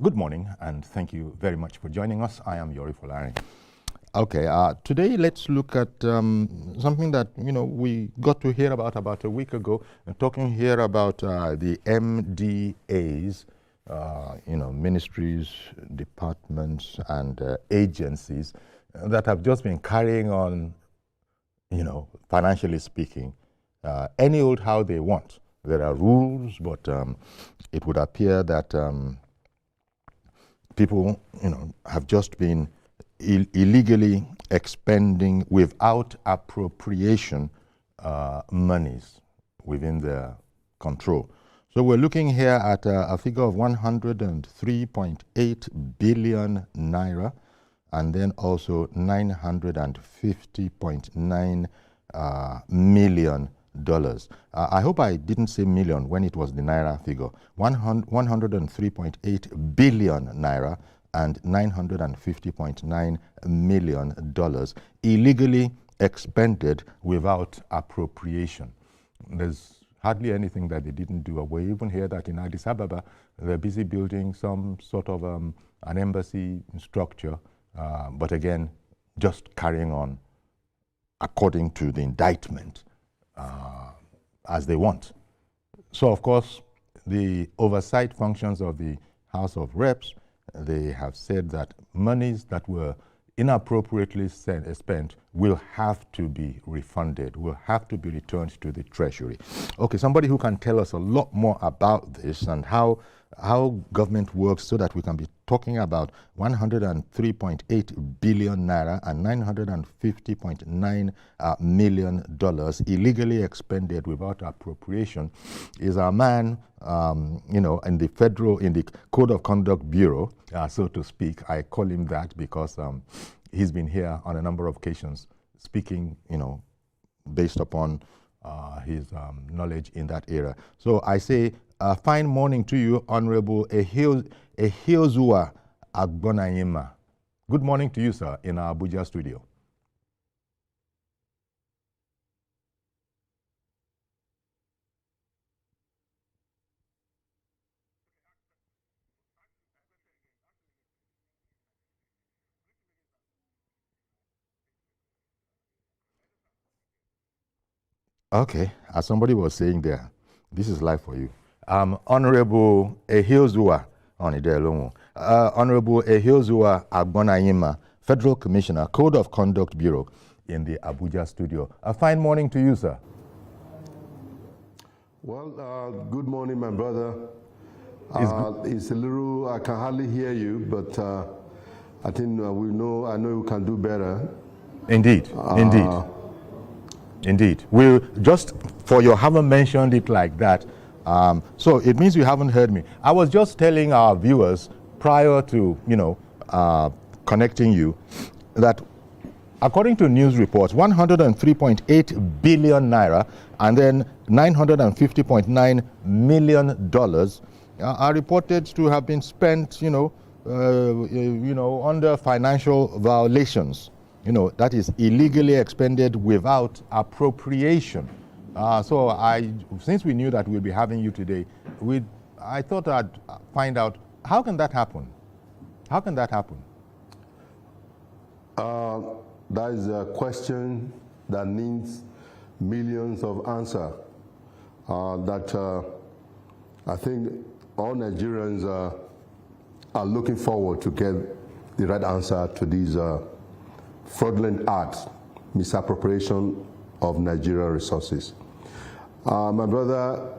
Good morning, and thank you very much for joining us. I am Yori Folari. Okay, today let's look at something that we got to hear about a week ago. Talking here about the MDAs, ministries, departments, and agencies that have just been carrying on, financially speaking, any old how they want. There are rules, but it would appear that people, have just been illegally expending without appropriation monies within their control. So we're looking here at a figure of 103.8 billion naira, and then also 950.9 million dollars. I hope I didn't say million when it was the naira figure. 103.8 billion naira and $950.9 million illegally expended without appropriation. There's hardly anything that they didn't do. We even hear that in Addis Ababa, they're busy building some sort of an embassy structure, but again, just carrying on according to the indictment as they want. So, of course, the oversight functions of the House of Reps, they have said that monies that were inappropriately spent will have to be refunded, will have to be returned to the Treasury. Okay, somebody who can tell us a lot more about this and how government works so that we can be talking about 103.8 billion naira and $950.9 million illegally expended without appropriation is our man, in the Code of Conduct Bureau, so to speak. I call him that because he's been here on a number of occasions speaking, based upon his knowledge in that area. So I say, fine morning to you, Honorable Ehiozua Agbonayima. Good morning to you, sir, in our Abuja studio. Okay, as somebody was saying there, this is live for you. Honorable Ehiozua Honorable Ehiozua Agbonayima, Federal Commissioner, Code of Conduct Bureau in the Abuja studio. A fine morning to you, sir. Well, good morning, my brother. It's a little, I can hardly hear you, but I think I know you can do better. Indeed, Indeed. We'll just, for you haven't mentioned it like that, so it means you haven't heard me. I was just telling our viewers prior to, connecting you that according to news reports, 103.8 billion naira and then $950.9 million are reported to have been spent, under financial violations. That is illegally expended without appropriation. So since we knew that we'll be having you today, I thought I'd find out, how can that happen? How can that happen? That is a question that needs millions of answers. I think all Nigerians are looking forward to get the right answer to these fraudulent acts, misappropriation of Nigerian resources. My brother,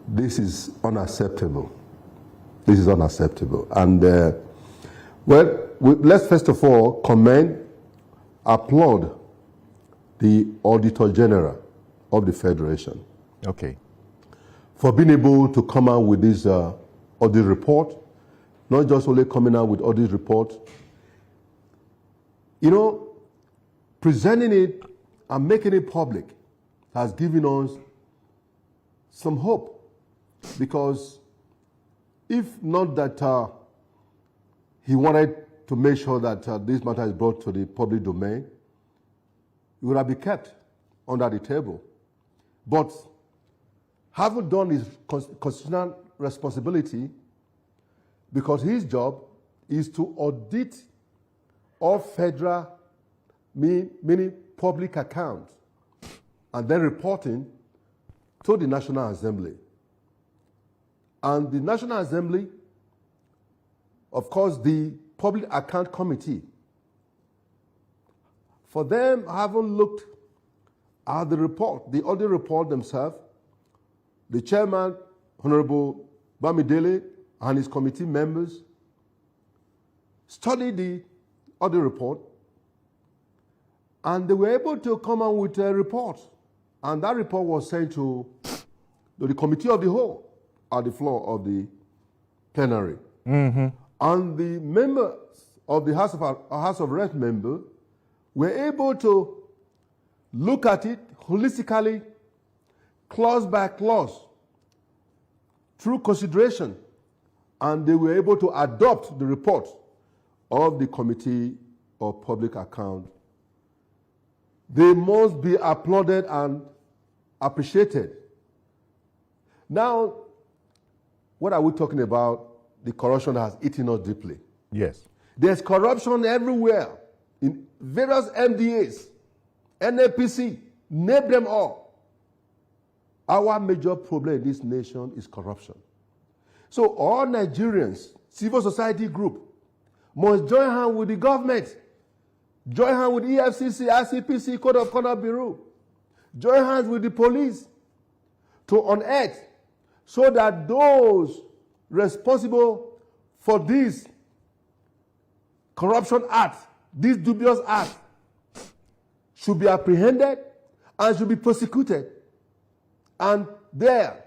this is unacceptable. This is unacceptable. And let's first of all applaud the Auditor General of the Federation. Okay. For being able to come out with this audit report, not just only coming out with audit report, presenting it and making it public has given us some hope, because if not that he wanted to make sure that this matter is brought to the public domain, it would have been kept under the table. But having done his constitutional responsibility, because his job is to audit all federal, meaning public accounts, and then reporting to the National Assembly. And the National Assembly, of course, the Public Account Committee, for them, haven't looked at the report, the audit report themselves. The chairman, Honorable Bamidele, and his committee members studied the audit report, and they were able to come out with a report. And that report was sent to the Committee of the Whole at the floor of the plenary. Mm-hmm. And the members of the House of Reps member were able to look at it holistically, clause by clause, through consideration, and they were able to adopt the report of the Committee of Public Account. They must be applauded and appreciated. Now, what are we talking about? The corruption that has eaten us deeply. Yes. There's corruption everywhere, in various MDAs, NAPC, name them all. Our major problem in this nation is corruption. So all Nigerians, civil society group, must join hands with the government, join hands with EFCC, ICPC, Code of Conduct Bureau, join hands with the police to unearth, so that those responsible for this corruption act, this dubious act, should be apprehended and should be prosecuted. And there,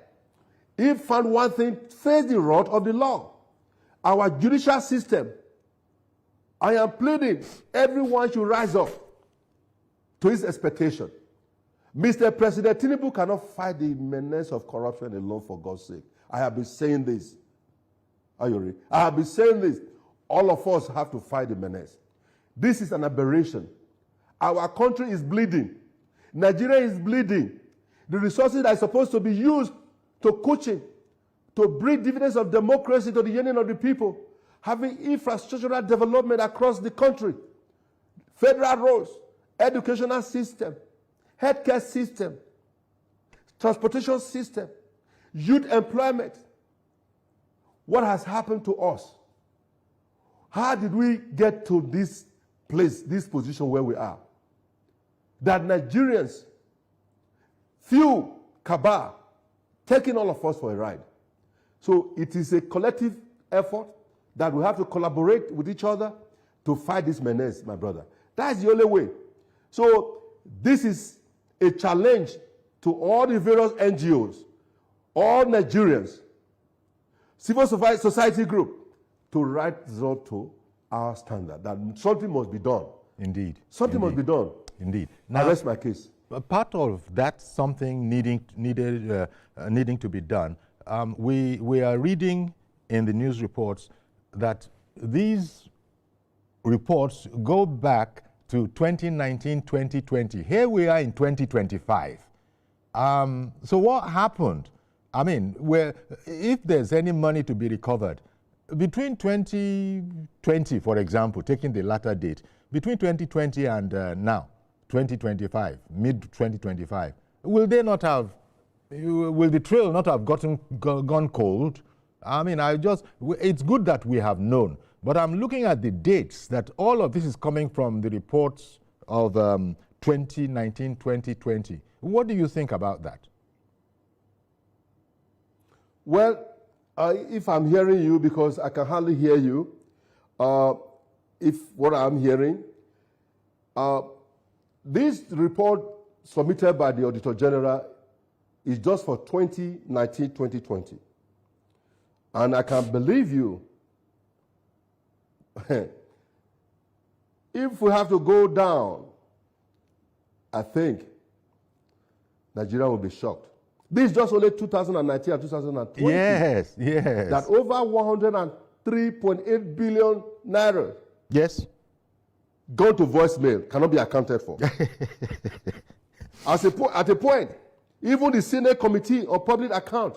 if found wanting, face the wrath of the law. Our judicial system, I am pleading, everyone should rise up to his expectation. Mr. President Tinubu cannot fight the menace of corruption alone, for God's sake. I have been saying this. Are you ready? I have been saying this. All of us have to fight the menace. This is an aberration. Our country is bleeding. Nigeria is bleeding. The resources that are supposed to be used to coaching, to bring dividends of democracy to the union of the people, having infrastructural development across the country, federal roads, educational system, healthcare system, transportation system, youth employment. What has happened to us? How did we get to this place, this position where we are? That Nigerians, few cabal, taking all of us for a ride. So it is a collective effort that we have to collaborate with each other to fight this menace, my brother. That's the only way. So this is a challenge to all the various NGOs, all Nigerians, civil society group, to rise up to our standard, that something must be done. Indeed. Something must be done. Indeed. Now, I rest my case. Part of that something needing to be done, we are reading in the news reports that these reports go back to 2019, 2020. Here we are in 2025. So what happened? I mean, if there's any money to be recovered, between 2020, for example, taking the latter date, between 2020 and now, 2025, mid-2025, will the trail not have gone cold? I mean, it's good that we have known, but I'm looking at the dates that all of this is coming from the reports of 2019, 2020. What do you think about that? Well, if I'm hearing you, because I can hardly hear you, if what I'm hearing, this report submitted by the Auditor General is just for 2019, 2020. And I can believe you, if we have to go down, I think Nigeria will be shocked. This is just only 2019 and 2020. Yes, yes. That over 103.8 billion naira. Yes. Gone to voicemail, cannot be accounted for. At a point, even the Senate Committee on Public Account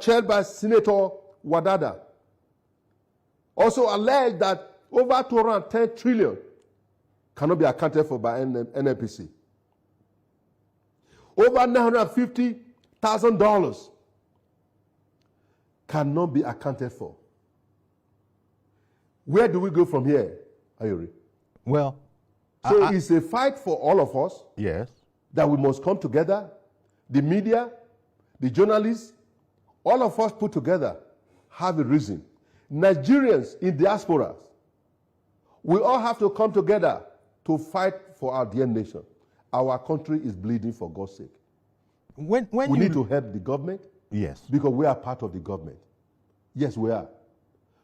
chaired by Senator Wadada, also alleged that over 210 trillion cannot be accounted for by NNPC. Over $950,000 cannot be accounted for. Where do we go from here, Ayori? Well, so it's a fight for all of us. Yes. That we must come together, the media, the journalists, all of us put together have a reason. Nigerians in diasporas, we all have to come together to fight for our dear nation. Our country is bleeding, for God's sake. We need to help the government. Yes. Because we are part of the government. Yes, we are.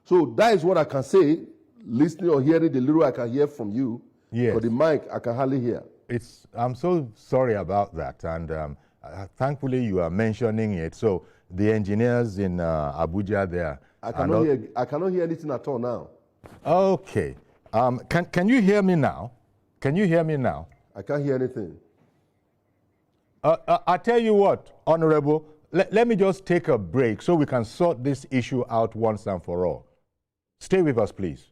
So that is what I can say, listening or hearing the little I can hear from you. Yes. For the mic, I can hardly hear. I'm so sorry about that, and thankfully you are mentioning it. So the engineers in Abuja there. I cannot hear anything at all now. Okay. Can you hear me now? Can you hear me now? I can't hear anything. I tell you what, Honorable, let me just take a break so we can sort this issue out once and for all. Stay with us, please.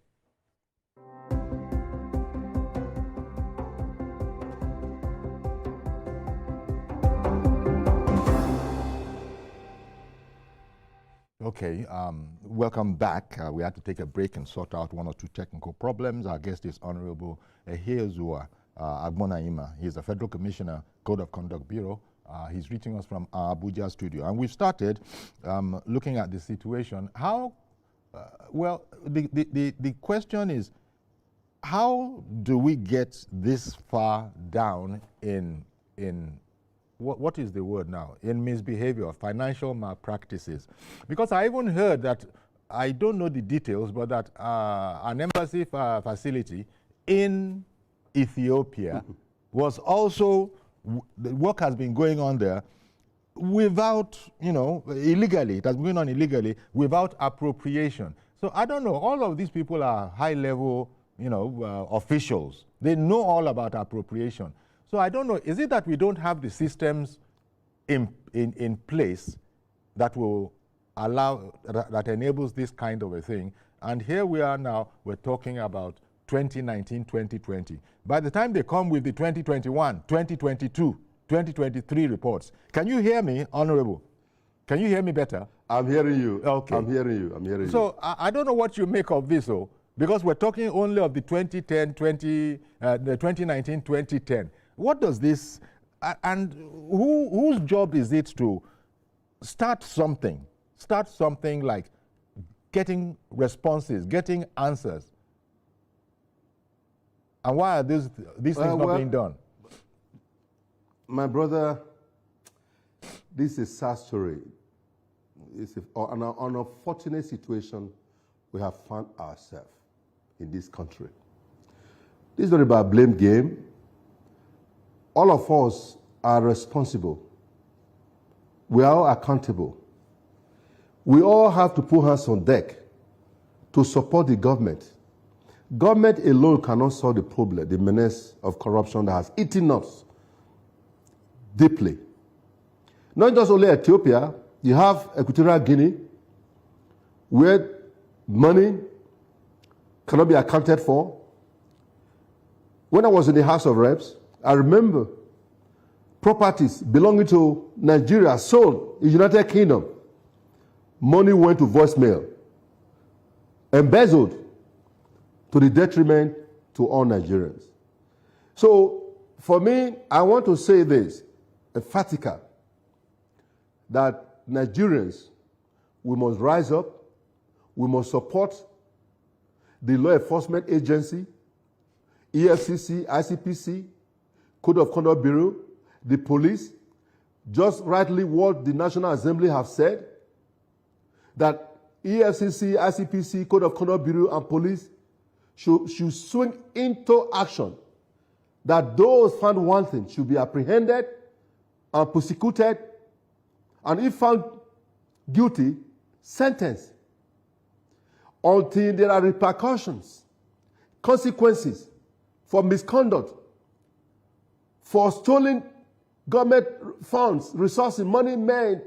Okay, welcome back. We had to take a break and sort out one or two technical problems. Our guest is Honorable Ehezua Agbonaima. He's a Federal Commissioner, Code of Conduct Bureau. He's reaching us from our Abuja studio. And we've started looking at the situation. How, well, the question is, how do we get this far down in what is the word now? In misbehavior, financial malpractices. Because I even heard that, I don't know the details, but that an embassy facility in Ethiopia was also, the work has been going on there without, illegally. It has been going on illegally without appropriation. So I don't know, all of these people are high-level, officials. They know all about appropriation. So I don't know, is it that we don't have the systems in place that will allow, that enables this kind of a thing? And here we are now, we're talking about 2019, 2020. By the time they come with the 2021, 2022, 2023 reports, can you hear me, Honorable? Can you hear me better? I'm hearing you. Okay. I'm hearing you. I'm hearing you. So I don't know what you make of this, because we're talking only of the 2010, the 2019, 2010. What does this, and whose job is it to start something like getting responses, getting answers? And why are these things not being done? My brother, this is a sad story. It's an unfortunate situation we have found ourselves in this country. This is not about a blame game. All of us are responsible. We are all accountable. We all have to put hands on deck to support the government. Government alone cannot solve the problem, the menace of corruption that has eaten us deeply. Not just only Ethiopia, you have Equatorial Guinea, where money cannot be accounted for. When I was in the House of Reps, I remember properties belonging to Nigeria sold in the United Kingdom. Money went to voicemail, embezzled to the detriment to all Nigerians. So for me, I want to say this, emphatically, that Nigerians, we must rise up, we must support the law enforcement agency, EFCC, ICPC, Code of Conduct Bureau, the police, just rightly what the National Assembly have said, that EFCC, ICPC, Code of Conduct Bureau, and police should swing into action, that those found wanting should be apprehended and prosecuted, and if found guilty, sentenced, until there are repercussions, consequences for misconduct, for stolen government funds, resources, money made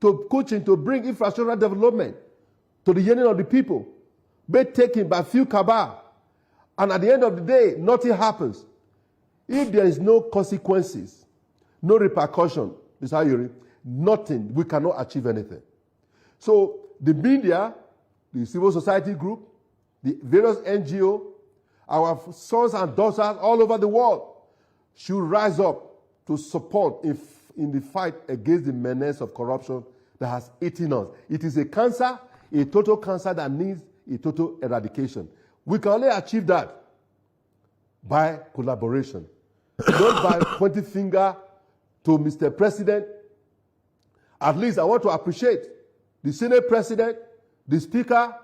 to coaching, to bring infrastructural development to the yearning of the people, be taken by few cabal. And at the end of the day, nothing happens. If there is no consequences, no repercussion, nothing, we cannot achieve anything. So the media, the civil society group, the various NGO, our sons and daughters all over the world should rise up to support in the fight against the menace of corruption that has eaten us. It is a cancer, a total cancer that needs a total eradication. We can only achieve that by collaboration, not by pointing finger to Mr. President. At least I want to appreciate the Senate President, the Speaker,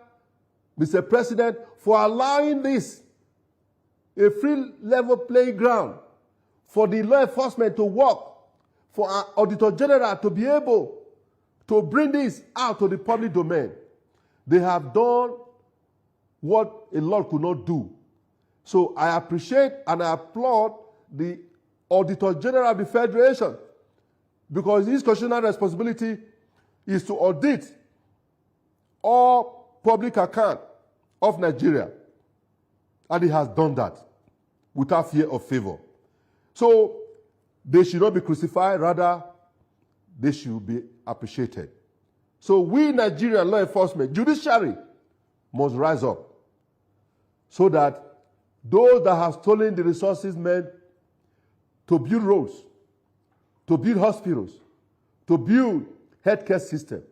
Mr. President, for allowing this a free level playing ground for the law enforcement to work, for our Auditor General to be able to bring this out to the public domain. They have done what a lot could not do. So I appreciate and I applaud the Auditor General of the Federation, because his constitutional responsibility is to audit all public account of Nigeria. And he has done that without fear of favor. So they should not be crucified, rather they should be appreciated. So we Nigerian law enforcement, judiciary, must rise up so that those that have stolen the resources meant to build roads, to build hospitals, to build healthcare system,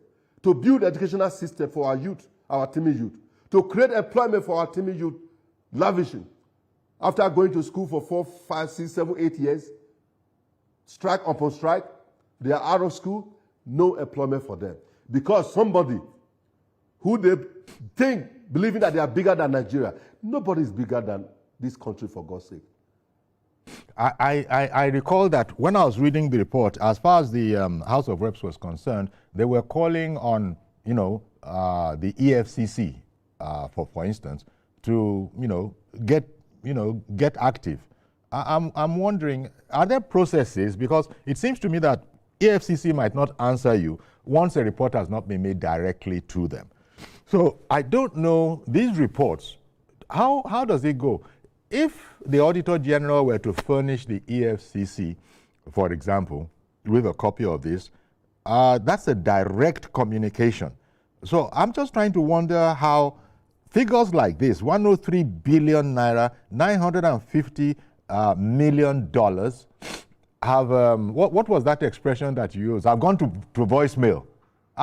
to build educational system for our youth, our timid youth, to create employment for our timid youth, lavishing. After going to school for 4, 5, 6, 7, 8 years, strike upon strike, they are out of school, no employment for them. Because somebody who they think, believing that they are bigger than Nigeria, nobody is bigger than this country, for God's sake. I recall that when I was reading the report, as far as the House of Reps was concerned, they were calling on, the EFCC, for instance, to, get active. I'm wondering, are there processes? Because it seems to me that EFCC might not answer you once a report has not been made directly to them. So I don't know, these reports, how does it go? If the Auditor General were to furnish the EFCC, for example, with a copy of this, that's a direct communication. So I'm just trying to wonder how figures like this, 103 billion naira, $950 million, have, what was that expression that you used? Have gone to voicemail.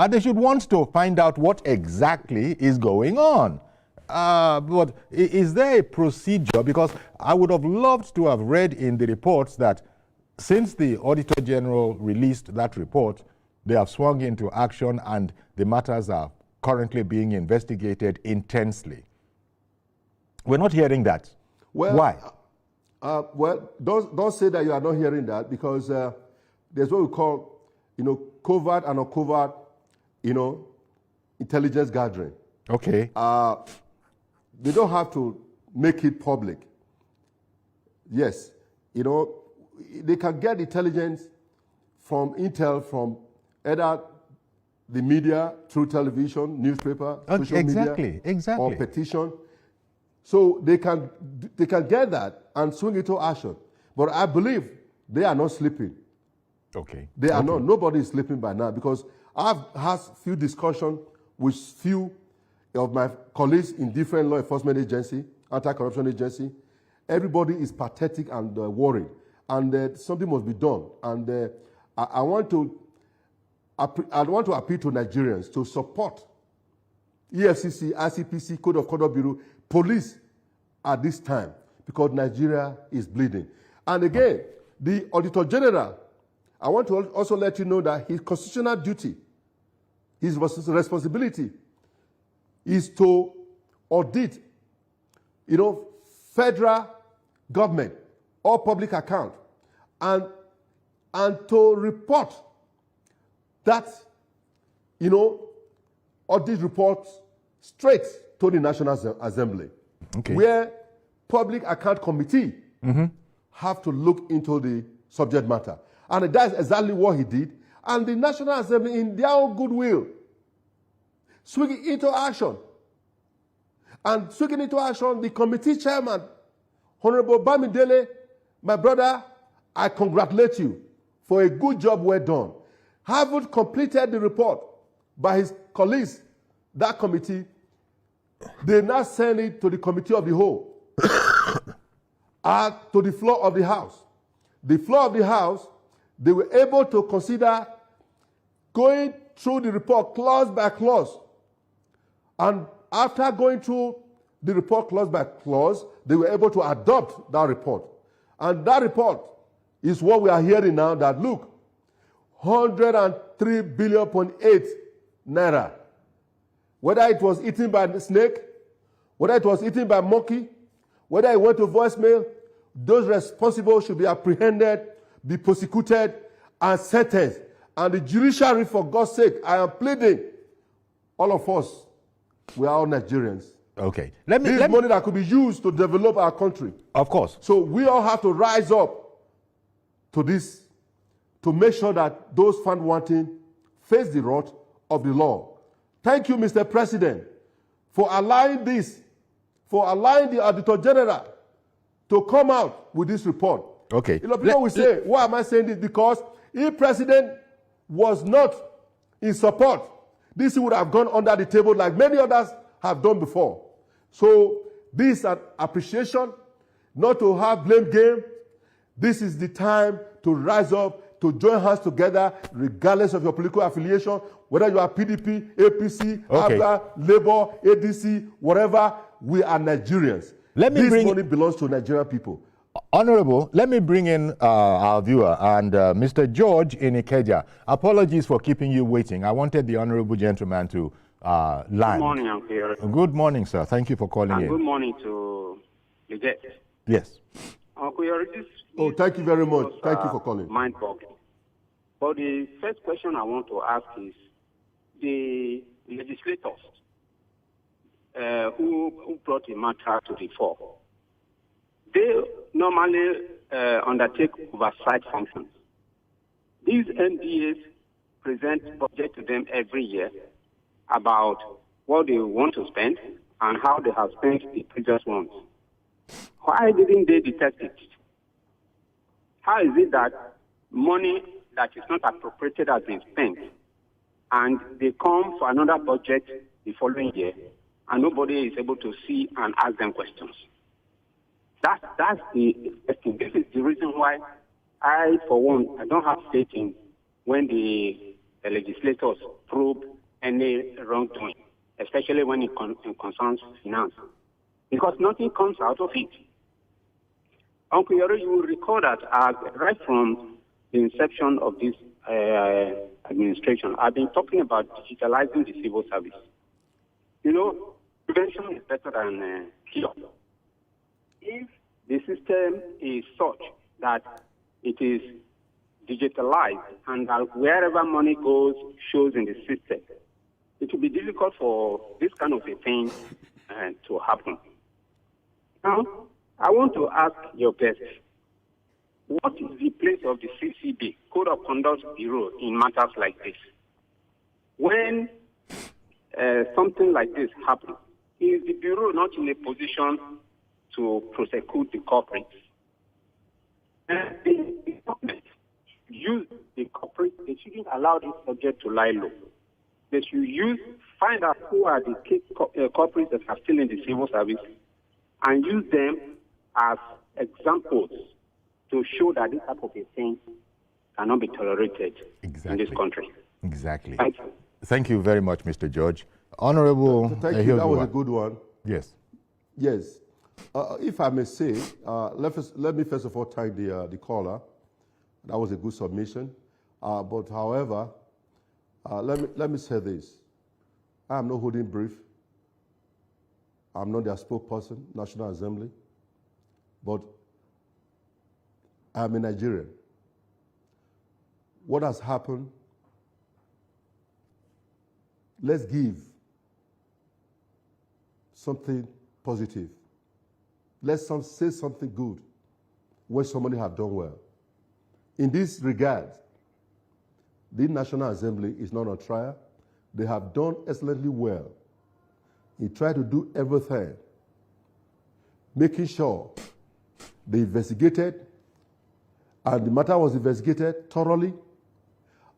They should want to find out what exactly is going on. But is there a procedure? Because I would have loved to have read in the reports that since the Auditor General released that report, they have swung into action and the matters are currently being investigated intensely. We're not hearing that. Well, why? Well, don't say that you are not hearing that, because there's what we call, covert and uncovert, intelligence gathering. Okay. They don't have to make it public. Yes, they can get intelligence from intel from either the media, through television, newspaper, social media, or petition. So they can get that and swing into action. But I believe they are not sleeping. Okay. They are not. Nobody is sleeping by now, because I've had few discussions with few of my colleagues in different law enforcement agency, anti-corruption agency. Everybody is pathetic and worried, and something must be done. And I want to appeal to Nigerians to support EFCC, ICPC, Code of Conduct Bureau, police at this time, because Nigeria is bleeding. And again, the Auditor General, I want to also let you know that his constitutional duty, his responsibility, is to audit, federal government or public account, and to report that, audit reports straight to the National Assembly, where Public Account Committee have to look into the subject matter. And that's exactly what he did. and the National Assembly, in their own goodwill, swinging into action. And swinging into action, the committee chairman, Honorable Bamidele, my brother, I congratulate you for a good job well done. Having completed the report by his colleagues, that committee, they now send it to the committee of the whole, to the floor of the House. The floor of the House, they were able to consider going through the report clause by clause. And after going through the report clause by clause, they were able to adopt that report. And that report is what we are hearing now, that look, 103.8 billion naira. Whether it was eaten by the snake, whether it was eaten by monkey, whether it went to voicemail, those responsible should be apprehended, be prosecuted, and sentenced. And the judiciary, for God's sake, I am pleading, all of us, we are all Nigerians. Okay. This is money that could be used to develop our country. Of course. So we all have to rise up to this, to make sure that those found wanting face the wrath of the law. Thank you, Mr. President, for allowing this, for allowing the Auditor General to come out with this report. Okay. You know, people will say, why am I saying this? Because if President was not in support, this would have gone under the table like many others have done before. So this is an appreciation, not to have blame game. This is the time to rise up, to join hands together, regardless of your political affiliation, whether you are PDP, APC, ABBA, Labour, ADC, whatever, we are Nigerians. This money belongs to Nigerian people. Honorable, let me bring in our viewer and Mr. George in Ikeja. Apologies for keeping you waiting. I wanted the honorable gentleman to land. Good morning, Uncle. Good morning, sir. Thank you for calling in. Good morning to the guest. Yes. Uncle, thank you very much. Thank you for calling. Mind-boggling. But the first question I want to ask is, the legislators who brought the matter to the fore, they normally undertake oversight functions. These MDAs present budget to them every year about what they want to spend and how they have spent the previous ones. Why didn't they detect it? How is it that money that is not appropriated has been spent and they come for another budget the following year and nobody is able to see and ask them questions? That's the thing. This is the reason why I, for one, I don't have faith in when the legislators probe any wrongdoing, especially when it concerns finance, because nothing comes out of it. Uncle Yoro, you will recall that right from the inception of this administration, I've been talking about digitalizing the civil service. You know, prevention is better than cure. If the system is such that it is digitalized and that wherever money goes shows in the system, it will be difficult for this kind of a thing to happen. Now, I want to ask your guest, what is the place of the CCB, Code of Conduct Bureau, in matters like this? When something like this happens, is the Bureau not in a position to prosecute the culprits? And the government use the culprits, they shouldn't allow this subject to lie low. They should find out who are the key culprits that are still in the civil service and use them as examples to show that this type of a thing cannot be tolerated in this country. Exactly. Thank you. Thank you very much, Mr. George. Honorable. Thank you. That was a good one. Yes. Yes. If I may say, let me first of all thank the caller. That was a good submission. But however, let me say this. I am not holding brief. I'm not their spokesperson, National Assembly. But I'm a Nigerian. What has happened, let's give something positive. Let's say something good when somebody have done well. In this regard, the National Assembly is not on trial. They have done excellently well. He tried to do everything, making sure they investigated, and the matter was investigated thoroughly,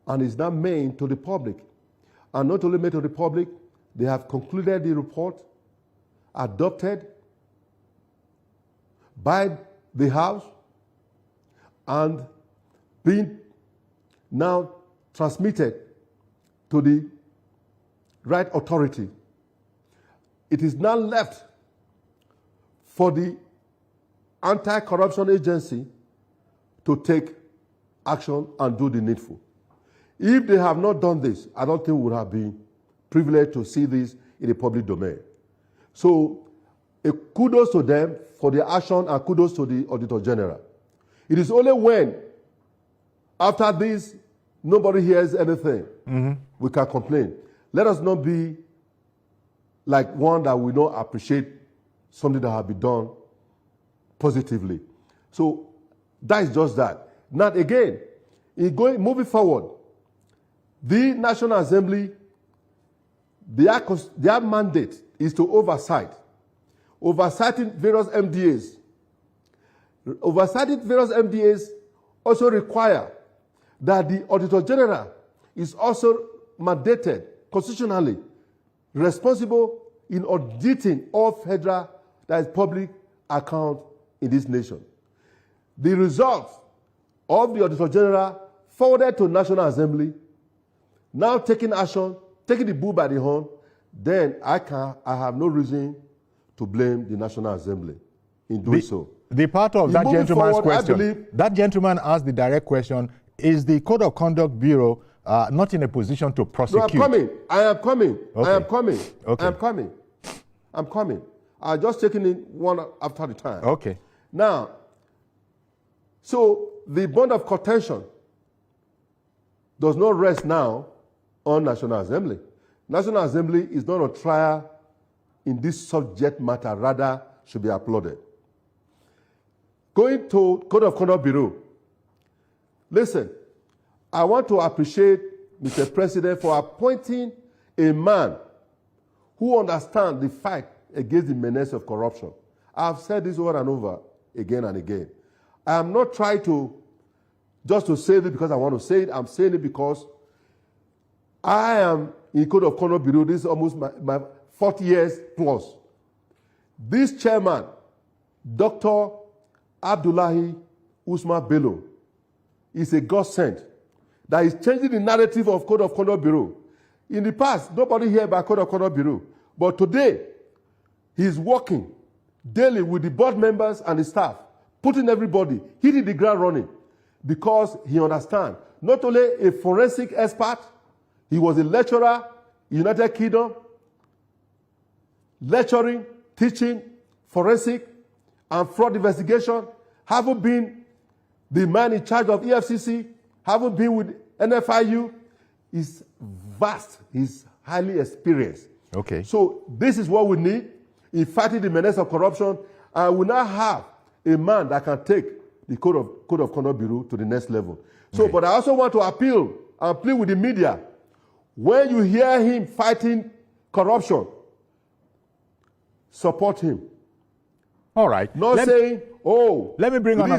and is now made to the public. And not only made to the public, they have concluded the report, adopted by the House, and being now transmitted to the right authority. It is now left for the anti-corruption agency to take action and do the needful. If they have not done this, I don't think we would have been privileged to see this in the public domain. So, kudos to them for their action and kudos to the Auditor General. It is only when, after this, nobody hears anything, we can complain. Let us not be like one that will not appreciate something that has been done positively. So that is just that. Now again, moving forward, the National Assembly, their mandate is to oversighting various MDAs. Oversighting various MDAs also require that the Auditor General is also mandated constitutionally responsible in auditing all federal, that is public account in this nation. The results of the Auditor General forwarded to National Assembly, now taking action, taking the bull by the horn, then I have no reason to blame the National Assembly in doing so. The part of that gentleman's question, that gentleman asked the direct question, is the Code of Conduct Bureau not in a position to prosecute? No, I am coming. Okay. I am coming. Okay. I'm coming. I'm just taking it one after the time. Okay. Now, so the bond of contention does not rest now on National Assembly. National Assembly is not on trial in this subject matter, rather should be applauded. Going to Code of Conduct Bureau, listen, I want to appreciate Mr. President for appointing a man who understands the fight against the menace of corruption. I've said this over and over, again and again. I am not trying to just to say this because I want to say it. I'm saying it because I am in Code of Conduct Bureau. This is almost my 40 years plus. This chairman, Dr. Abdullahi Usman Bello, is a godsend that is changing the narrative of Code of Conduct Bureau. In the past, nobody heard about Code of Conduct Bureau. But today, he's working daily with the board members and the staff, putting everybody, hitting the ground running, because he understands. Not only a forensic expert, he was a lecturer in the United Kingdom, lecturing, teaching, forensic, and fraud investigation, having been the man in charge of EFCC, having been with NFIU, is vast, he's highly experienced. Okay. So this is what we need in fighting the menace of corruption, and we now have a man that can take the Code of Conduct Bureau to the next level. So, but I also want to appeal and plead with the media. When you hear him fighting corruption, support him. All right. Not saying, oh, let me bring on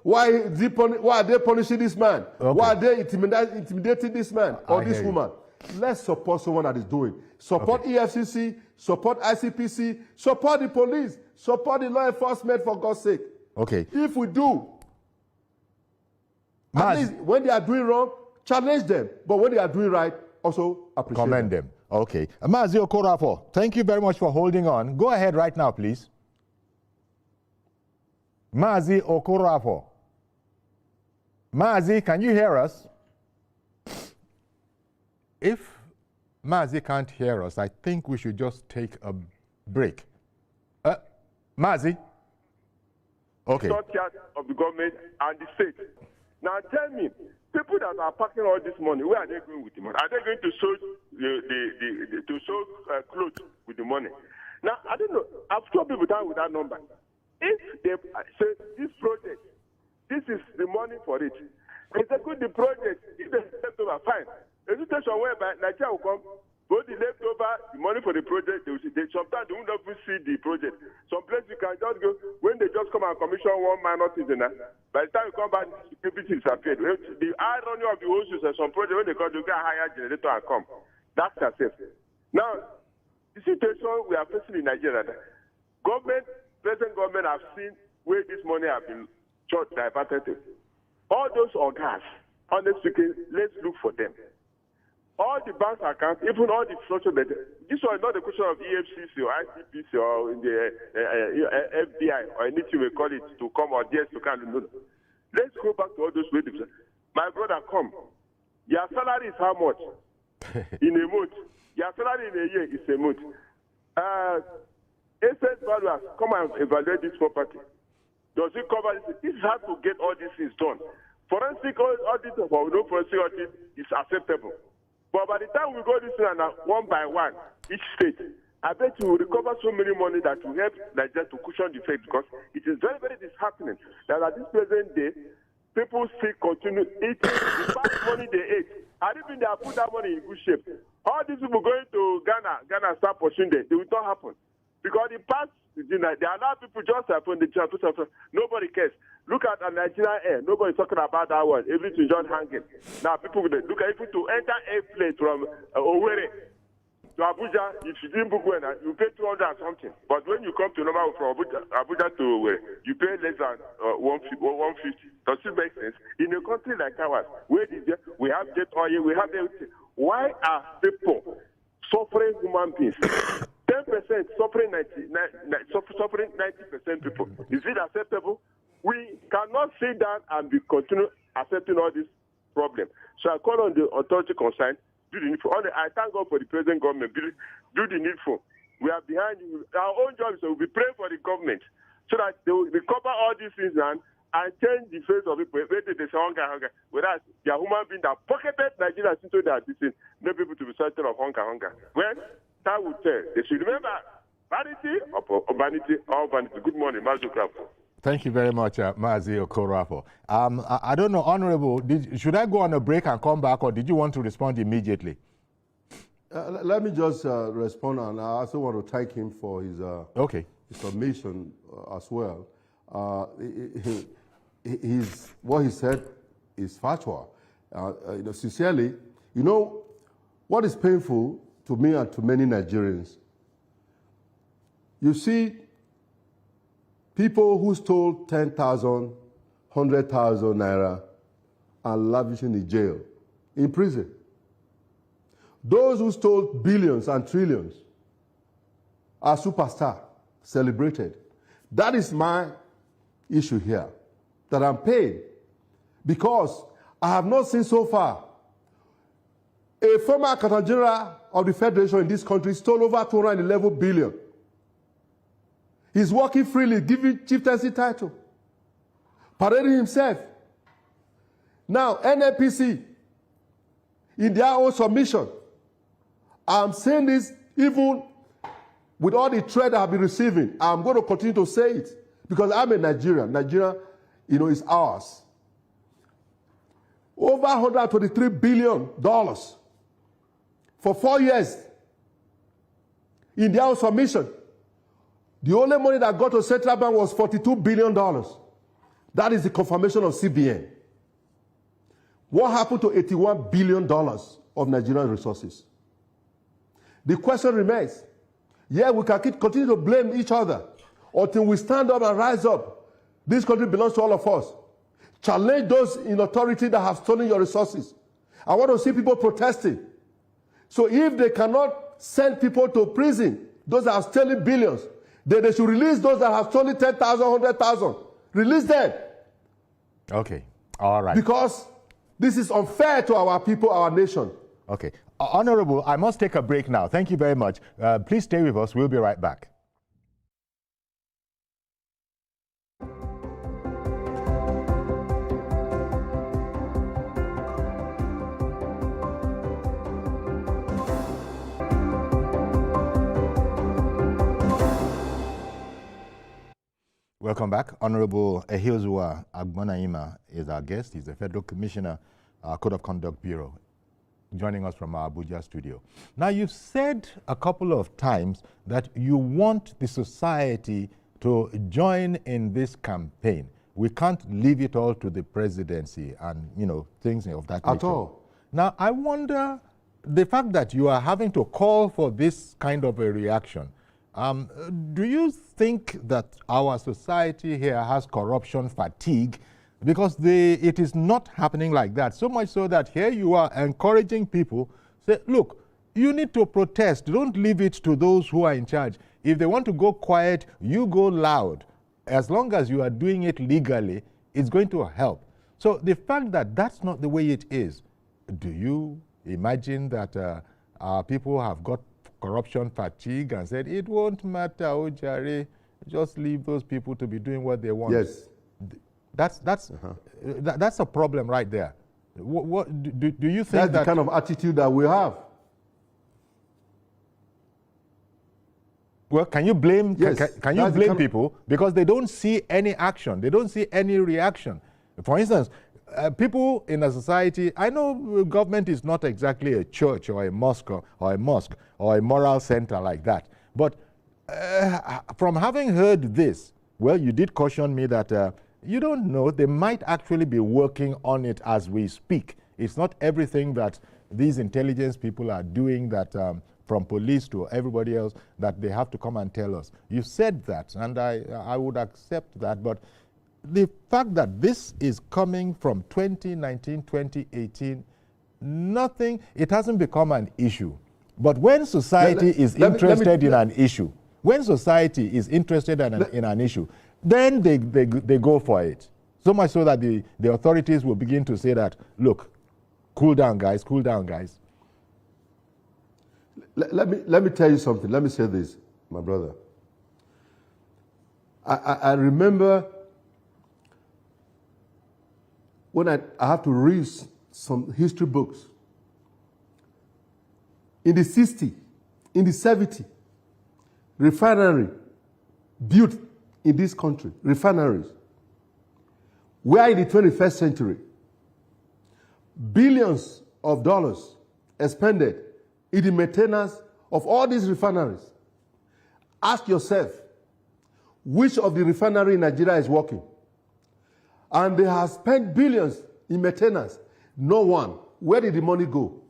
why are they punishing this man? Okay. Why are they intimidating this man or this woman? Let's support someone that is doing. Support EFCC, support ICPC, support the police, support the law enforcement, for God's sake. Okay. If we do, at least when they are doing wrong, challenge them. But when they are doing right, also appreciate commend them. Okay. Mazi Okorafor, thank you very much for holding on. Go ahead right now, please. Mazi Okorafor. Mazi, can you hear us? If Mazi can't hear us, I think we should just take a break. Mazi? Okay. Of the government and the state. Now tell me, people that are packing all this money, where are they going with the money? Are they going to sew clothes with the money? Now I don't know. I've told people down with that number. If they say this project, this is the money for it. execute the project. If they leftover, fine. A situation whereby Nigeria will come, both the leftover, the money for the project, sometimes they won't even see the project. Some places you can just go, when they just come and commission one minor thing, by the time you come back, everything disappeared. The irony of the whole system, some project, when they come, they get a higher generator and come. That's safe. Now, the situation we are facing in Nigeria, present government have seen where this money have been diverted to. All those organs, honestly speaking, let's look for them. All the bank accounts, even all the structure, this was not a question of EFCC or ICPC or in the FBI or anything we call it to come or DS to come. No. Let's go back to all those ways. My brother, come. Your salary is how much? In a month. Your salary in a year is a month. Asset valuers, come and evaluate this property. Does it cover this? This is how to get all these things done. Forensic audit or no forensic audit is acceptable. But by the time we go this thing one by one, each state, I bet you will recover so many money that will help Nigeria to cushion the effect, because it is very, very disheartening that at this present day, people still continue eating the past money they ate. I don't think they have put that money in good shape. All these people going to Ghana start pursuing them. It will not happen. Because the past, they allow people just happen, nobody cares. Look at Nigerian Air. Nobody's talking about that one. Everything just hanging. Now people look at people to enter airplane from Owerri to Abuja. If you didn't book one, you pay 200 and something. But when you come to normal from Abuja to Owerri, you pay less than 150. Does it make sense? In a country like ours, where we have jet oil, we have everything. Why are people suffering human beings? 10% suffering 90% people. Is it acceptable? We cannot sit down and continue accepting all these problems. So I call on the authority concerned, do the needful. I thank God for the present government, do the needful. We are behind you. Our own job is to be praying for the government so that they will recover all these things and change the face of people. They say hunger. Whereas they are human beings that pocketed Nigeria into their disease, no people to be certain of hunger. Well, time will tell. They should remember vanity or vanity or vanity. Good morning, Mazukraf. Thank you very much, Mazi Okorapo. I don't know, Honorable, should I go on a break and come back, or did you want to respond immediately? Let me just respond, and I also want to thank him for his submission as well. What he said is factual. Sincerely, what is painful to me and to many Nigerians, you see people who stole 10,000, 100,000 naira and lavishing in jail, in prison. Those who stole billions and trillions are superstar, celebrated. That is my issue here, that I'm paid because I have not seen so far a former Accountant General of the Federation in this country stole over 211 billion. He's working freely, giving chieftaincy title, parading himself. Now, NNPC, in their own submission, I'm saying this even with all the threat I've been receiving. I'm going to continue to say it because I'm a Nigerian. Nigeria, is ours. Over $123 billion for 4 years in their own submission. The only money that got to Central Bank was $42 billion. That is the confirmation of CBN. What happened to $81 billion of Nigerian resources? The question remains, we can continue to blame each other until we stand up and rise up. This country belongs to all of us. Challenge those in authority that have stolen your resources. I want to see people protesting. So if they cannot send people to prison, those that have stolen billions, then they should release those that have stolen 10,000, 100,000. Release them. Okay. All right. Because this is unfair to our people, our nation. Okay. Honorable, I must take a break now. Thank you very much. Please stay with us. We'll be right back. Welcome back. Honorable Ehiozuwa Agbonaima is our guest. He's the Federal Commissioner, Code of Conduct Bureau, joining us from our Abuja studio. Now, you've said a couple of times that you want the society to join in this campaign. We can't leave it all to the presidency and, things of that nature. At all. Now, I wonder, the fact that you are having to call for this kind of a reaction, do you think that our society here has corruption fatigue? Because it is not happening like that. So much so that here you are encouraging people, say, look, you need to protest. Don't leave it to those who are in charge. If they want to go quiet, you go loud. As long as you are doing it legally, it's going to help. So the fact that that's not the way it is, do you imagine that our people have got corruption fatigue and said, it won't matter, Ojare, just leave those people to be doing what they want? Yes. That's a problem right there. What do you think that's the kind of attitude that we have? Well, can you blame? Yes, can you blame people because they don't see any action? They don't see any reaction. For instance, people in a society. I know government is not exactly a church or a mosque or a moral center like that. But from having heard this, well, you did caution me that you don't know. They might actually be working on it as we speak. It's not everything that these intelligence people are doing that. From police to everybody else, that they have to come and tell us. You said that, and I would accept that, but the fact that this is coming from 2019, 2018, it hasn't become an issue. But when society is interested in an issue, when society is interested in an issue, then they go for it. So much so that the authorities will begin to say that, look, cool down, guys, cool down, guys. Let me tell you something. Let me say this, my brother. I remember when I have to read some history books. In the 60s, in the 70s, refinery built in this country, refineries. We are in the 21st century. Billions of dollars expended in the maintenance of all these refineries. Ask yourself, which of the refinery in Nigeria is working? And they have spent billions in maintenance. No one. Where did the money go?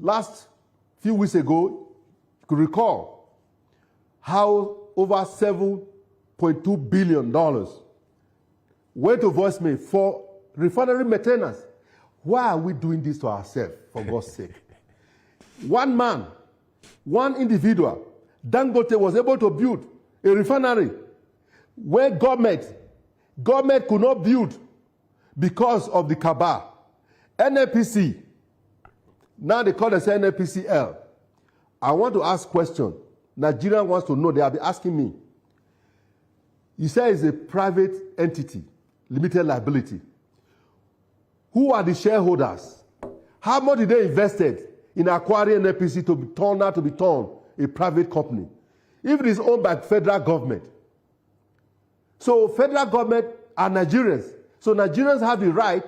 Last few weeks ago, you could recall how over $7.2 billion went to voicemail for refinery maintenance. Why are we doing this to ourselves, for God's sake? One man, one individual, Dangote was able to build a refinery where government could not build because of the cabal. NNPC, now they call themselves NNPCL. I want to ask a question. Nigeria wants to know. They have been asking me. You say it's a private entity, limited liability. Who are the shareholders? How much did they invested in acquiring NNPC to be turned out to become a private company, if it is owned by federal government? So federal government are Nigerians. So Nigerians have the right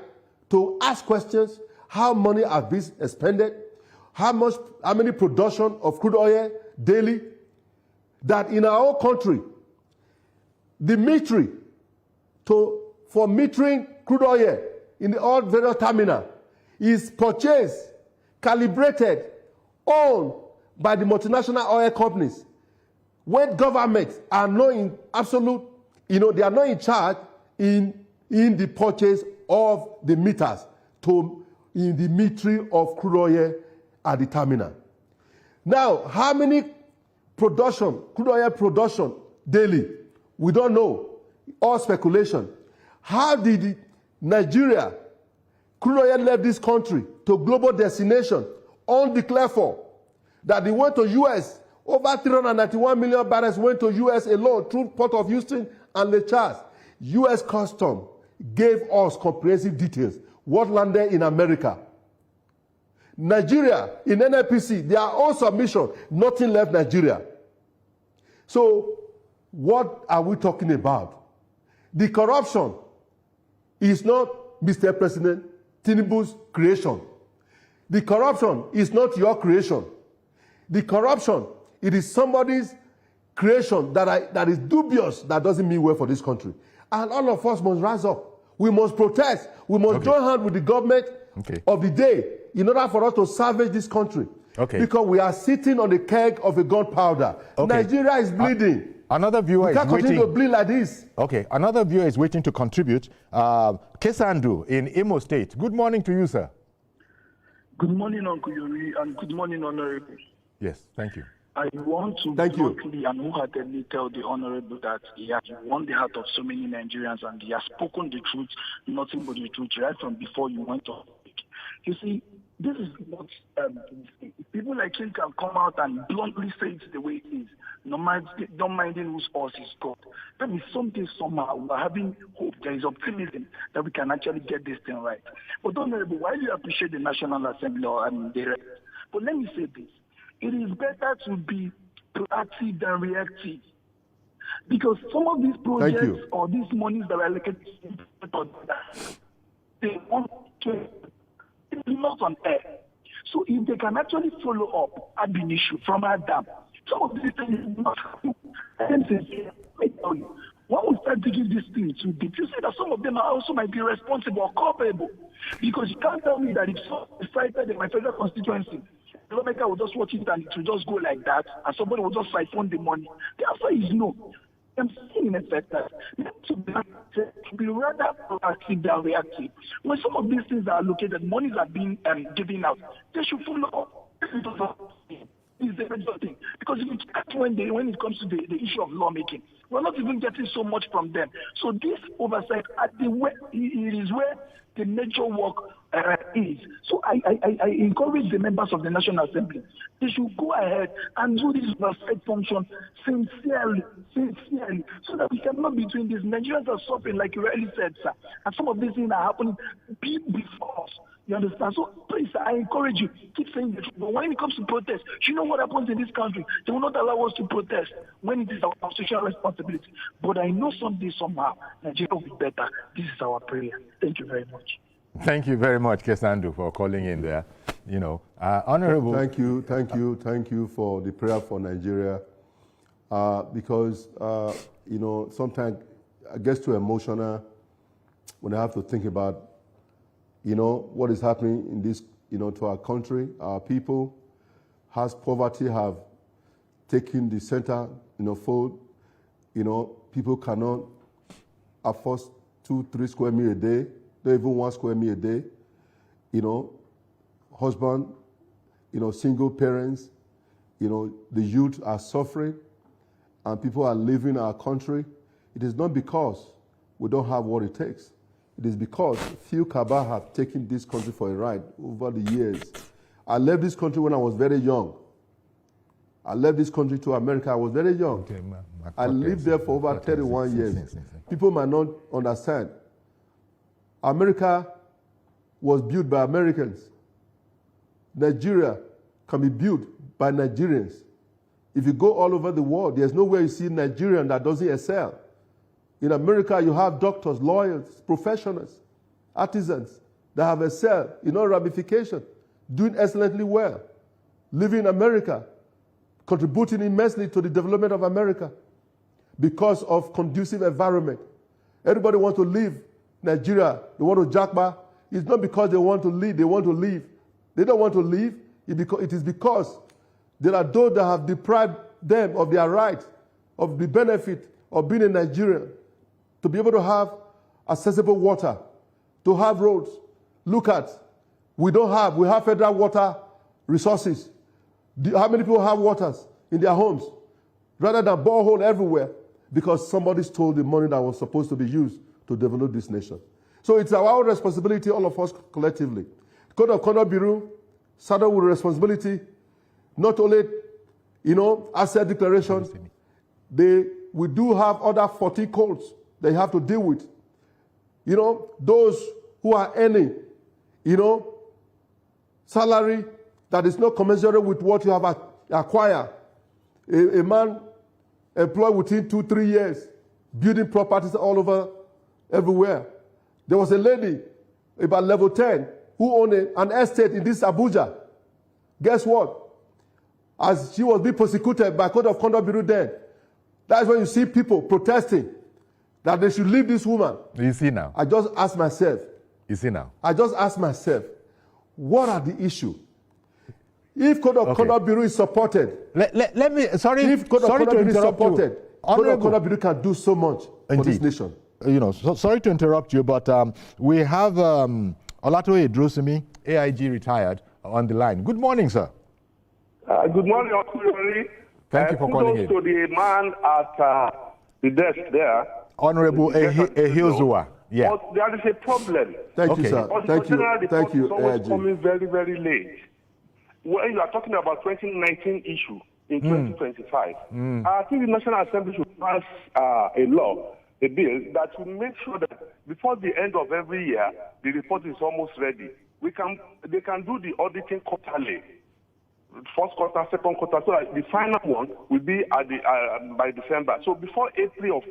to ask questions. How money has been expended? How many production of crude oil daily? That in our own country, the metering for metering crude oil in the all various terminal is purchased, calibrated, owned by the multinational oil companies. When governments are not in absolute, they are not in charge in the purchase of the meters in the metering of crude oil at the terminal. Now, how many crude oil production daily? We don't know. All speculation. How did Nigeria crude oil left this country to global destination undeclared for? That they went to U.S. Over 391 million barrels went to U.S. alone through Port of Houston and Lake Charles. U.S. Customs gave us comprehensive details. What landed in America? Nigeria, in NNPC, their own submission, nothing left Nigeria. So, what are we talking about? The corruption is not Mr. President Tinubu's creation. The corruption is not your creation. The corruption, it is somebody's creation that is dubious, that doesn't mean well for this country. And all of us must rise up. We must protest. We must join hands with the government of the day in order for us to salvage this country. Because we are sitting on the keg of a gunpowder. Nigeria is bleeding. Another viewer we can't continue to bleed like this. Another viewer is waiting to contribute. Kesandu in Imo State. Good morning to you, sir. Good morning, Uncle Yuri, and good morning, Honorable. Yes, thank you. I want to bluntly and wholeheartedly tell the Honorable that he has won the heart of so many Nigerians and he has spoken the truth, nothing but the truth, right from before you went on. You see, this is what people like him can come out and bluntly say it the way it is, not minding whose horse is God. There is something somehow, we're having hope, there is optimism that we can actually get this thing right. But Honorable, while you appreciate the National Assembly and the rest, but let me say this. It is better to be proactive than reactive. Because some of these projects or these monies that are allocated, they want to, it's not on air. So if they can actually follow up ad initio from our dam, some of these things not happen. Let me tell you, when we start digging these things too deep, you see that some of them are also might be responsible or culpable. Because you can't tell me that if someone cited in my federal constituency, the lawmaker will just watch it and it will just go like that, and somebody will just siphon the money. The answer is no. I'm saying in effect that to be rather proactive than reactive. When some of these things are allocated, monies are being given out, they should follow up. Is the major thing. Because if it's when it comes to the issue of lawmaking, we're not even getting so much from them. So this oversight it is where the major work is. So I encourage the members of the National Assembly. They should go ahead and do this oversight function sincerely, so that we cannot be doing this. Nigerians are suffering, like you rightly said, sir. And some of these things are happening before us. You understand? So please, I encourage you, keep saying the truth. But when it comes to protest, you know what happens in this country? They will not allow us to protest when it is our constitutional responsibility. But I know someday, somehow, Nigeria will be better. This is our prayer. Thank you very much. Thank you very much, Kesandu, for calling in there. You know, Honorable. Thank you for the prayer for Nigeria. Because, you know, sometimes I get too emotional when I have to think about, you know, what is happening in this, you know, to our country, our people, has poverty have taken the center, you know, fold. You know, people cannot afford 2-3 square meals a day, not even 1 square meal a day. You know, husband, you know, single parents, you know, the youth are suffering and people are leaving our country. It is not because we don't have what it takes. It is because few cabal have taken this country for a ride over the years. I left this country when I was very young. I left this country to America. I was very young. I lived there for over 31 years. People might not understand. America was built by Americans. Nigeria can be built by Nigerians. If you go all over the world, there's nowhere you see Nigerian that doesn't excel. In America, you have doctors, lawyers, professionals, artisans that have excelled in all ramifications, doing excellently well, living in America, contributing immensely to the development of America because of conducive environment. Everybody wants to leave Nigeria. They want to jackpot. It's not because they want to leave. They want to leave. They don't want to leave. It is because there are those that have deprived them of their right, of the benefit of being a Nigerian, to be able to have accessible water, to have roads. Look at, we have federal water resources. How many people have waters in their homes? Rather than borehole everywhere, because somebody stole the money that was supposed to be used to develop this nation. So it's our responsibility, all of us collectively. Code of Conduct Bureau, saddled with responsibility, not only, you know, asset declaration, we do have other 40 codes they have to deal with. You know, those who are earning, you know, salary that is not commensurate with what you have acquired. A man employed within 2-3 years, building properties all over everywhere. There was a lady about level 10 who owned an estate in this Abuja. Guess what? As she was being prosecuted by Code of Conduct Bureau then, that's when you see people protesting that they should leave this woman. You see now. I just asked myself. You see now. I just asked myself, what are the issues? If Code of Conduct Bureau is supported, let me, sorry, if Code of Conduct Bureau is supported, Code of Conduct Bureau can do so much for this nation. You know, sorry to interrupt you, but we have Olatoye Drosimi, AIG retired, on the line. Good morning, sir. Good morning, Okulori. Thank you for calling in. To the man at the desk there. Honorable Ehilzua. Yeah. But there is a problem. Thank you, sir. Thank you. Thank you, AIG. Coming very, very late. When you are talking about 2019 issue in 2025, I think the National Assembly should pass a law, a bill that will make sure that before the end of every year, the report is almost ready. They can do the auditing quarterly, first quarter, second quarter, so that the final one will be at by December. So before April of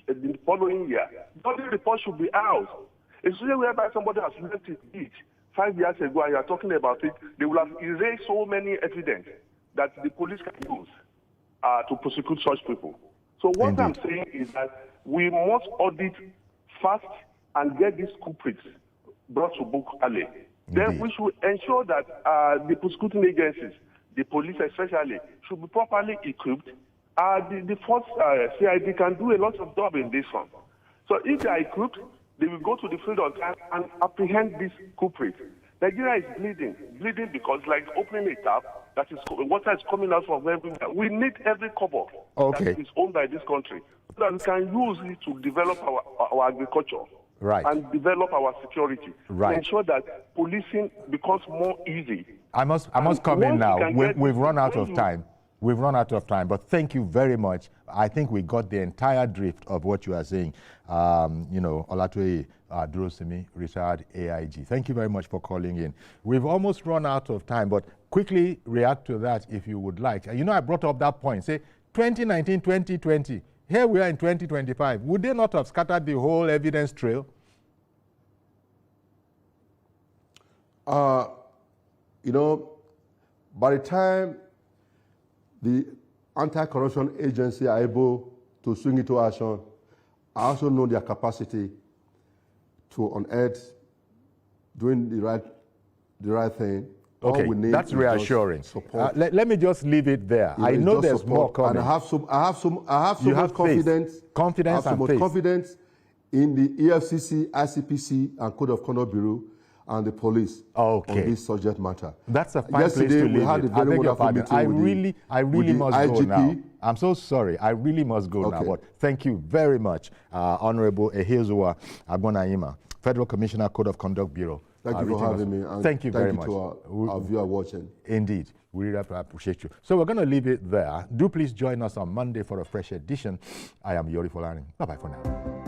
the following year, the audit report should be out. It's really whereby somebody has left it 5 years ago and you are talking about it, they will have erased so many evidence that the police can use to prosecute such people. So what I'm saying is that we must audit fast and get these culprits brought to book early. Then we should ensure that the prosecuting agencies, the police especially, should be properly equipped. The force CID can do a lot of job in this one. So if they are equipped, they will go to the field of time and apprehend these culprits. Nigeria is bleeding because like opening a tap, that is water is coming out from everywhere. We need every kobo that is owned by this country so that we can use it to develop our agriculture. Right. And develop our security. Right. To ensure that policing becomes more easy. I must come in now. We've run out of time. We've run out of time, but thank you very much. I think we got the entire drift of what you are saying. You know, Olatoye Drosimi, retired AIG. Thank you very much for calling in. We've almost run out of time, but quickly react to that if you would like. You know, I brought up that point. Say 2019, 2020. Here we are in 2025. Would they not have scattered the whole evidence trail? You know, by the time the anti-corruption agency are able to swing into action, I also know their capacity to unearth, doing the right thing. Okay, that's reassuring. Let me just leave it there. I know there's more coming. And I have so much confidence. Confidence and faith. Confidence in the EFCC, ICPC, and Code of Conduct Bureau and the police on this subject matter. That's a fine place to leave it. We had a very wonderful meeting I really must go now. I'm so sorry. I really must go now. But thank you very much, Honorable Ehilzua Agbonaima, Federal Commissioner, Code of Conduct Bureau. Thank you for having me. And thank you very much. Thank you to our viewer watching. Indeed. We really appreciate you. So we're going to leave it there. Do please join us on Monday for a fresh edition. I am Yori Folani. Bye-bye for now.